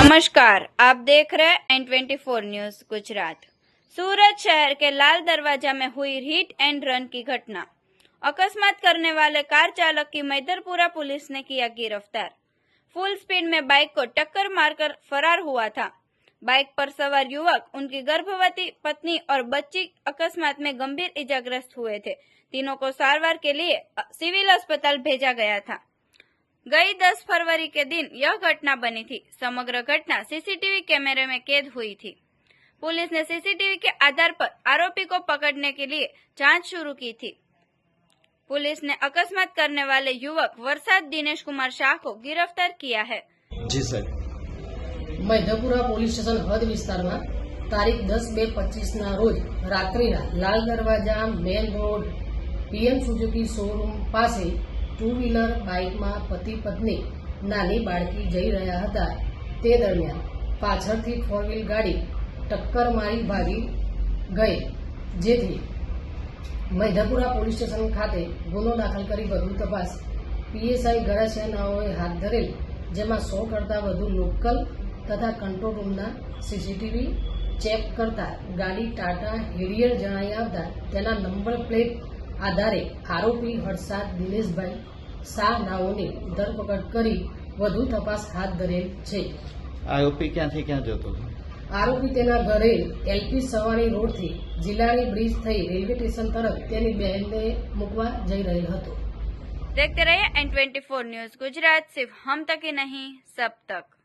नमस्कार, आप देख रहे हैं N24 न्यूज गुजरात। सूरत शहर के लाल दरवाजा में हुई हिट एंड रन की घटना। अकस्मात करने वाले कार चालक की मैदरपुरा पुलिस ने किया गिरफ्तार। फुल स्पीड में बाइक को टक्कर मारकर फरार हुआ था। बाइक पर सवार युवक, उनकी गर्भवती पत्नी और बच्ची अकस्मात में गंभीर इजाग्रस्त हुए थे। तीनों को सारवार के लिए सिविल अस्पताल भेजा गया था। गई 10 फरवरी के दिन यह घटना बनी थी। समग्र घटना सीसीटीवी कैमरे में कैद हुई थी। पुलिस ने सीसीटीवी के आधार पर आरोपी को पकड़ने के लिए जांच शुरू की थी। पुलिस ने अकस्मात करने वाले युवक वरसाद दिनेश कुमार शाह को गिरफ्तार किया है। जी सर, मैदरपुरा पोलीस स्टेशन हद विસ્તારમાં તારીખ 10/2/25 રોજ રાત્રિના Lal Darwaja main road PM Suzuki showroom પાસે ટુ વ્હીલર બાઇકમાં પતિ પત્ની નાની બાળકી જઈ રહ્યા હતા। તે દરમિયાન પાછળથી 4 વ્હીલ ગાડી ટક્કર મારી ભાગી ગઈ, જેથી मैदरपुरा પોલીસ સ્ટેશન ખાતે ગુનો દાખલ કરી વધુ તપાસ પીએસઆઈ ગરાસિયાનાઓએ હાથ ધરેલ, જેમાં 100 કરતાં વધુ લોકલ તથા કંટ્રોલ રૂમના સીસીટીવી ચેક કરતા ગાડી ટાટા હેરિયર જણાઈ આવતા તેના નંબર પ્લેટ આધારે આરોપી હર્ષાદ દિનેશભાઈ શાહ નાઓની ધરપકડ કરી વધુ તપાસ હાથ ધરેલ છે। આરોપી ક્યાંથી ક્યાં જતો હતો? આરોપી તેના ઘરે એલપી સવાણી રોડથી જિલ્લાની બ્રિજ થઈ રેલવે સ્ટેશન તરફ તેની બહેનને મૂકવા જઈ રહેલ હતો। देखते रहिए N24 न्यूज गुजरात, सिर्फ हम तक ही नहीं सब तक।